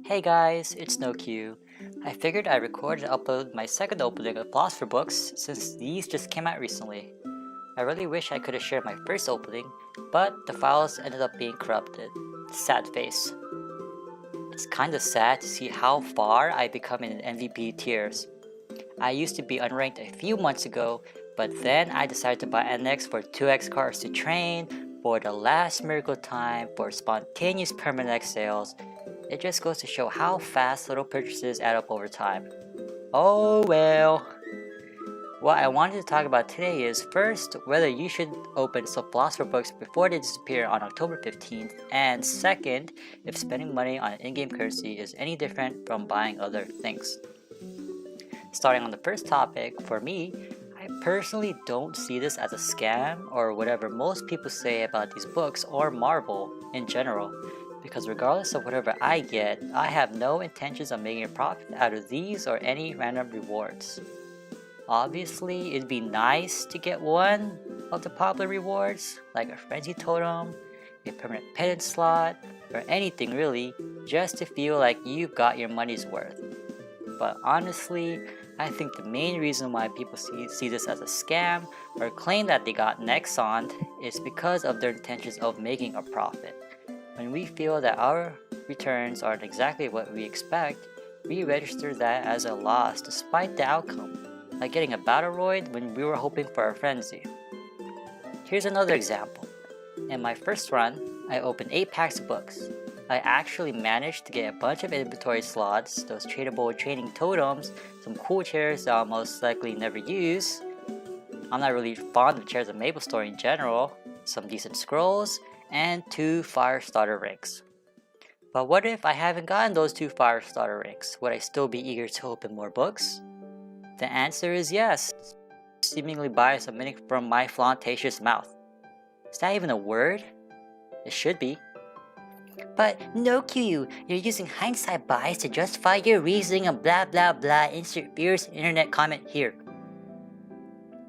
Hey guys, it's NoQ. I figured I'd record and upload my second opening of Philosopher Books since these just came out recently. I really wish I could have shared my first opening, but the files ended up being corrupted. Sad face. It's kinda sad to see how far I've become in MVP tiers. I used to be unranked a few months ago, but then I decided to buy NX for 2x cards to train, for the last miracle time, for spontaneous permanent X sales. It just goes to show how fast little purchases add up over time. Oh well. What I wanted to talk about today is first, whether you should open some Philosopher Books before they disappear on October 15th, and second, if spending money on an in-game currency is any different from buying other things. Starting on the first topic, for me, I personally don't see this as a scam or whatever most people say about these books or Marvel in general, because regardless of whatever I get, I have no intentions of making a profit out of these or any random rewards. Obviously, it'd be nice to get one of the popular rewards, like a frenzy totem, a permanent pendant slot, or anything really, just to feel like you've got your money's worth. But honestly, I think the main reason why people see this as a scam or claim that they got Nexon is because of their intentions of making a profit. When we feel that our returns aren't exactly what we expect, we register that as a loss despite the outcome, like getting a Battleroid when we were hoping for a Frenzy. Here's another example. In my first run, I opened 8 packs of books. I actually managed to get a bunch of inventory slots, those tradable training totems, some cool chairs that I'll most likely never use. I'm not really fond of chairs of MapleStory in general, some decent scrolls, and 2 fire starter ranks. But what if I haven't gotten those 2 fire starter ranks? Would I still be eager to open more books? The answer is yes, seemingly biased admitting from my flauntatious mouth. Is that even a word? It should be. But no Q, you're using hindsight bias to justify your reasoning and blah blah blah, insert fierce internet comment here.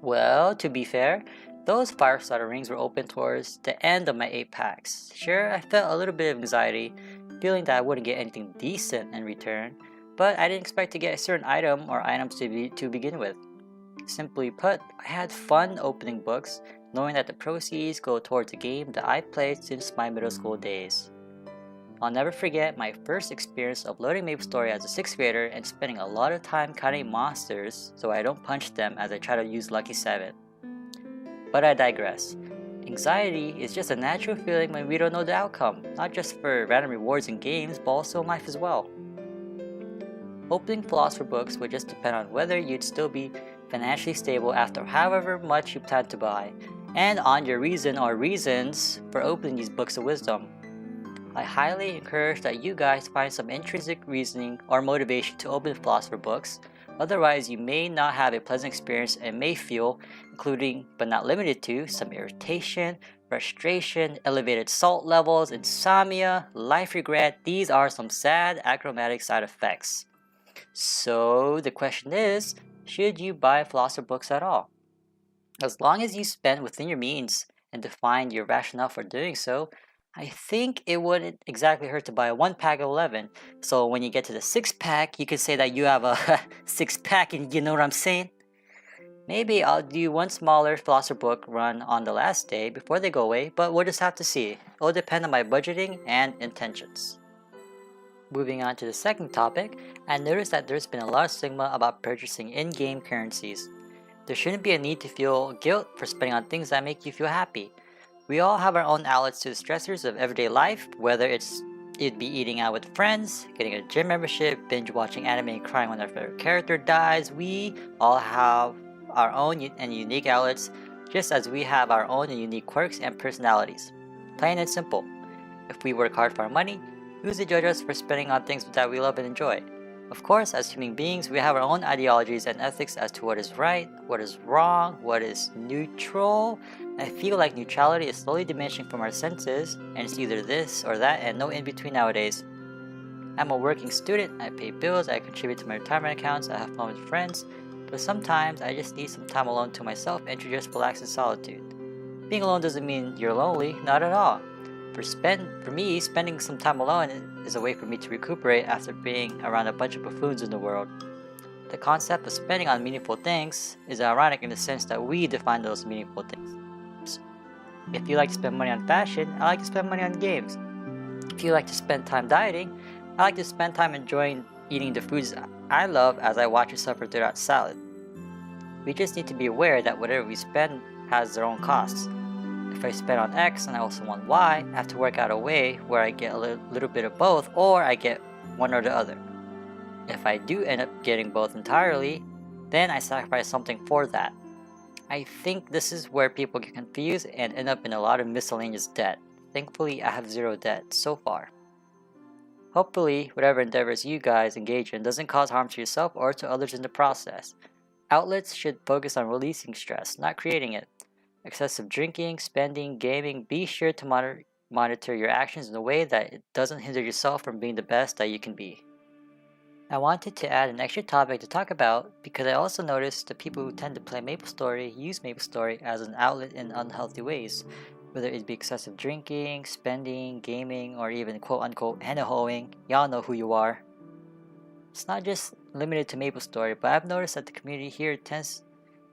Well, to be fair, those fire starter rings were open towards the end of my 8 packs. Sure, I felt a little bit of anxiety, feeling that I wouldn't get anything decent in return, but I didn't expect to get a certain item or items to begin with. Simply put, I had fun opening books, knowing that the proceeds go towards a game that I played since my middle school days. I'll never forget my first experience of loading MapleStory as a 6th grader and spending a lot of time counting monsters so I don't punch them as I try to use Lucky 7. But I digress. Anxiety is just a natural feeling when we don't know the outcome, not just for random rewards in games, but also in life as well. Opening Philosopher Books would just depend on whether you'd still be financially stable after however much you plan to buy, and on your reason or reasons for opening these books of wisdom. I highly encourage that you guys find some intrinsic reasoning or motivation to open Philosopher Books, otherwise you may not have a pleasant experience and may feel, including but not limited to, some irritation, frustration, elevated salt levels, insomnia, life regret. These are some sad achromatic side effects. So the question is, should you buy Philosopher Books at all? As long as you spend within your means and define your rationale for doing so, I think it wouldn't exactly hurt to buy a 1 pack of 11. So when you get to the 6 pack, you can say that you have a 6 pack, and you know what I'm saying? Maybe I'll do one smaller Philosopher Book run on the last day before they go away, but we'll just have to see. It'll depend on my budgeting and intentions. Moving on to the second topic, I noticed that there's been a lot of stigma about purchasing in-game currencies. There shouldn't be a need to feel guilt for spending on things that make you feel happy. We all have our own outlets to the stressors of everyday life, whether it'd be eating out with friends, getting a gym membership, binge watching anime and crying when our favorite character dies. We all have our own and unique outlets, just as we have our own and unique quirks and personalities. Plain and simple. If we work hard for our money, who's to judge us for spending on things that we love and enjoy? Of course, as human beings, we have our own ideologies and ethics as to what is right, what is wrong, what is neutral. I feel like neutrality is slowly diminishing from our senses, and it's either this or that and no in between nowadays. I'm a working student, I pay bills, I contribute to my retirement accounts, I have fun with friends, but sometimes I just need some time alone to myself and to just relax in solitude. Being alone doesn't mean you're lonely, not at all. For me, spending some time alone is a way for me to recuperate after being around a bunch of buffoons in the world. The concept of spending on meaningful things is ironic in the sense that we define those meaningful things. If you like to spend money on fashion, I like to spend money on games. If you like to spend time dieting, I like to spend time enjoying eating the foods I love as I watch you suffer through that salad. We just need to be aware that whatever we spend has their own costs. If I spend on X and I also want Y, I have to work out a way where I get a little bit of both or I get one or the other. If I do end up getting both entirely, then I sacrifice something for that. I think this is where people get confused and end up in a lot of miscellaneous debt. Thankfully, I have zero debt so far. Hopefully, whatever endeavors you guys engage in doesn't cause harm to yourself or to others in the process. Outlets should focus on releasing stress, not creating it. Excessive drinking, spending, gaming, be sure to monitor your actions in a way that it doesn't hinder yourself from being the best that you can be. I wanted to add an extra topic to talk about because I also noticed that people who tend to play MapleStory use MapleStory as an outlet in unhealthy ways, whether it be excessive drinking, spending, gaming, or even quote-unquote henna-hoeing. Y'all know who you are. It's not just limited to MapleStory, but I've noticed that the community here tends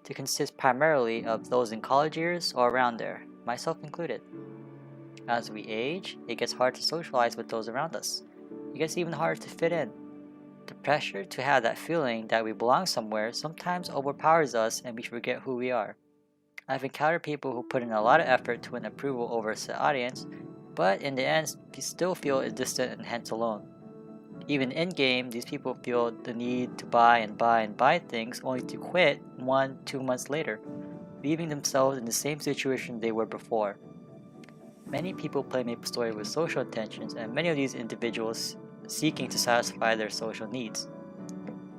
to consist primarily of those in college years or around there, myself included. As we age, it gets hard to socialize with those around us. It gets even harder to fit in. The pressure to have that feeling that we belong somewhere sometimes overpowers us and we forget who we are. I've encountered people who put in a lot of effort to win approval over a set audience, but in the end still feel distant and hence alone. Even in-game, these people feel the need to buy things only to quit 1-2 months later, leaving themselves in the same situation they were before. Many people play MapleStory with social intentions, and many of these individuals seeking to satisfy their social needs.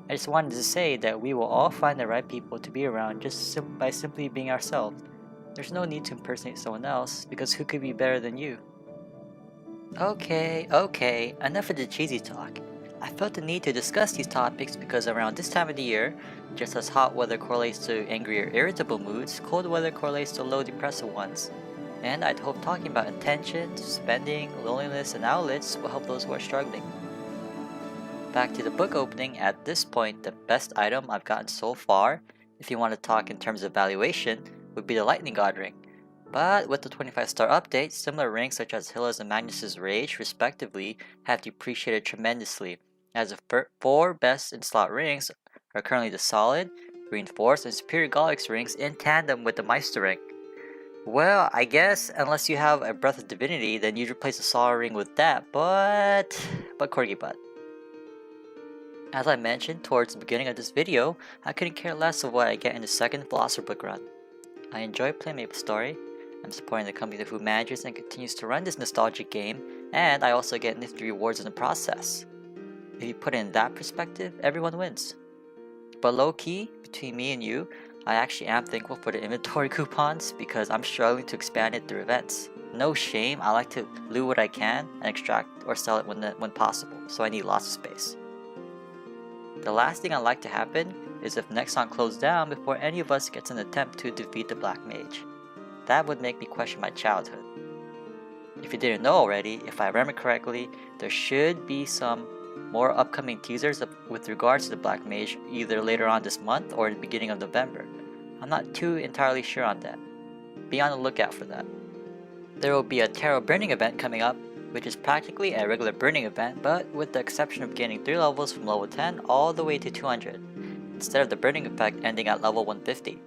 I just wanted to say that we will all find the right people to be around just by simply being ourselves. There's no need to impersonate someone else, because who could be better than you? Okay, enough of the cheesy talk. I felt the need to discuss these topics because around this time of the year, just as hot weather correlates to angry or irritable moods, cold weather correlates to low depressive ones. And I'd hope talking about intention, spending, loneliness, and outlets will help those who are struggling. Back to the book opening, at this point, the best item I've gotten so far, if you want to talk in terms of valuation, would be the Lightning God ring. But with the 25-star update, similar rings such as Hyla's and Magnus's Rage, respectively, have depreciated tremendously, as the 4 best in slot rings are currently the Solid, Reinforced, and Superior Gollix rings in tandem with the Meister ring. Well, I guess unless you have a Breath of Divinity, then you'd replace the Solid ring with that, but corgi butt. As I mentioned towards the beginning of this video, I couldn't care less of what I get in the second Philosopher Book run. I enjoy playing MapleStory, I'm supporting the company who manages and continues to run this nostalgic game, and I also get nifty rewards in the process. If you put it in that perspective, everyone wins. But low-key, between me and you, I actually am thankful for the inventory coupons because I'm struggling to expand it through events. No shame, I like to loot what I can and extract or sell it when possible, so I need lots of space. The last thing I'd like to happen is if Nexon closed down before any of us gets an attempt to defeat the Black Mage. That would make me question my childhood. If you didn't know already, if I remember correctly, there should be some more upcoming teasers with regards to the Black Mage either later on this month or in the beginning of November. I'm not too entirely sure on that. Be on the lookout for that. There will be a Tarot Burning event coming up, which is practically a regular burning event, but with the exception of gaining 3 levels from level 10 all the way to 200, instead of the burning effect ending at level 150.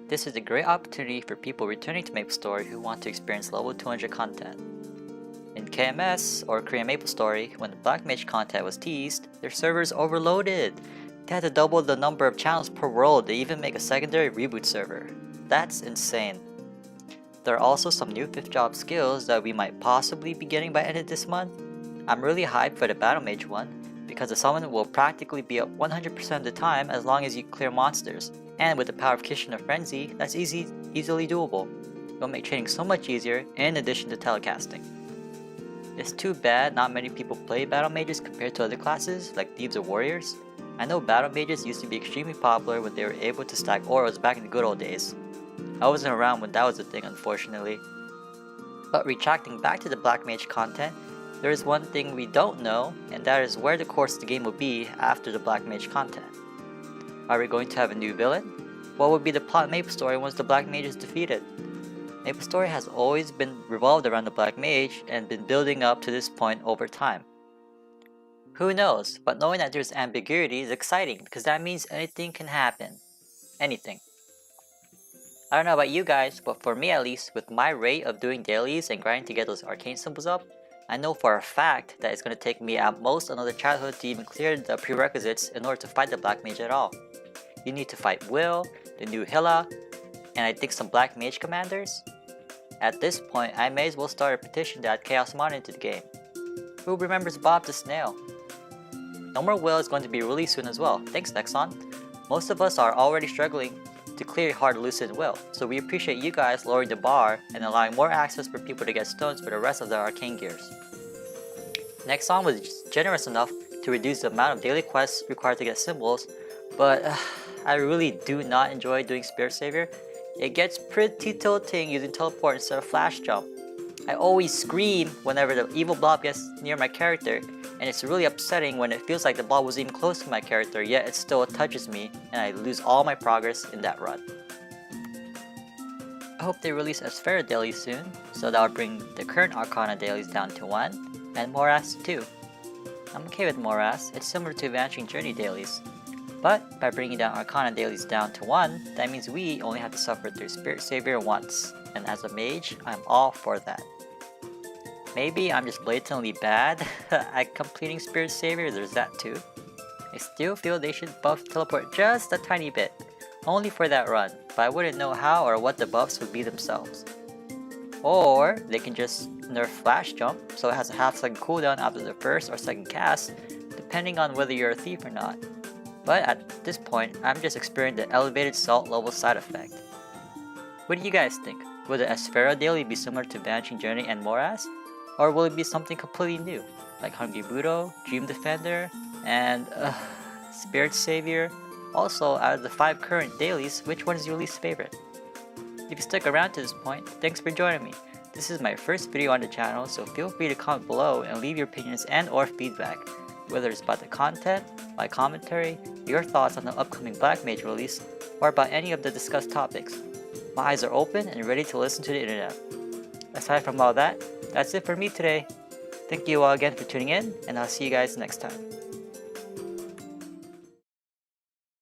This is a great opportunity for people returning to MapleStory who want to experience level 200 content. In KMS, or Korean MapleStory, when the Black Mage content was teased, their servers overloaded. They had to double the number of channels per world, they even make a secondary reboot server. That's insane. There are also some new 5th job skills that we might possibly be getting by end of this month. I'm really hyped for the Battle Mage one, because the summon will practically be up 100% of the time as long as you clear monsters, and with the power of Kishin Frenzy, that's easily doable. It will make training so much easier in addition to telecasting. It's too bad not many people play Battle Mages compared to other classes like Thieves or Warriors. I know Battle Mages used to be extremely popular when they were able to stack auras back in the good old days. I wasn't around when that was a thing, unfortunately. But retracting back to the Black Mage content, there is one thing we don't know, and that is where the course of the game will be after the Black Mage content. Are we going to have a new villain? What would be the plot of MapleStory once the Black Mage is defeated? MapleStory has always been revolved around the Black Mage and been building up to this point over time. Who knows, but knowing that there's ambiguity is exciting because that means anything can happen. Anything. I don't know about you guys, but for me at least, with my rate of doing dailies and grinding to get those arcane symbols up, I know for a fact that it's going to take me at most another childhood to even clear the prerequisites in order to fight the Black Mage at all. You need to fight Will, the new Hilla, and I think some Black Mage commanders. At this point, I may as well start a petition to add Chaos Mon into the game. Who remembers Bob the Snail? No More Will is going to be released soon as well, thanks Nexon. Most of us are already struggling to clear hard Lucid Will, so we appreciate you guys lowering the bar and allowing more access for people to get stones for the rest of their arcane gears. Nexon was generous enough to reduce the amount of daily quests required to get symbols, but I really do not enjoy doing Spirit Savior. It gets pretty tilting using teleport instead of flash jump. I always scream whenever the evil blob gets near my character, and it's really upsetting when it feels like the blob was even close to my character, yet it still touches me and I lose all my progress in that run. I hope they release Asphera dailies soon, so that will bring the current Arcana dailies down to 1, and Morass to 2. I'm okay with Morass, it's similar to Vanishing Journey dailies. But by bringing down Arcana dailies down to 1, that means we only have to suffer through Spirit Savior once, and as a mage, I'm all for that. Maybe I'm just blatantly bad at completing Spirit Savior, there's that too. I still feel they should buff teleport just a tiny bit, only for that run, but I wouldn't know how or what the buffs would be themselves. Or they can just nerf flash jump, so it has a half-second cooldown after the first or second cast, depending on whether you're a thief or not. But at this point, I'm just experiencing the elevated salt level side effect. What do you guys think? Will the Asphera daily be similar to Vanishing Journey and Morass? Or will it be something completely new, like Hungry Budo, Dream Defender, and Spirit Savior? Also, out of the 5 current dailies, which one is your least favorite? If you stuck around to this point, thanks for joining me. This is my first video on the channel, so feel free to comment below and leave your opinions and or feedback, whether it's about the content, my commentary, your thoughts on the upcoming Black Mage release, or about any of the discussed topics. My eyes are open and ready to listen to the internet. Aside from all that, that's it for me today. Thank you all again for tuning in, and I'll see you guys next time.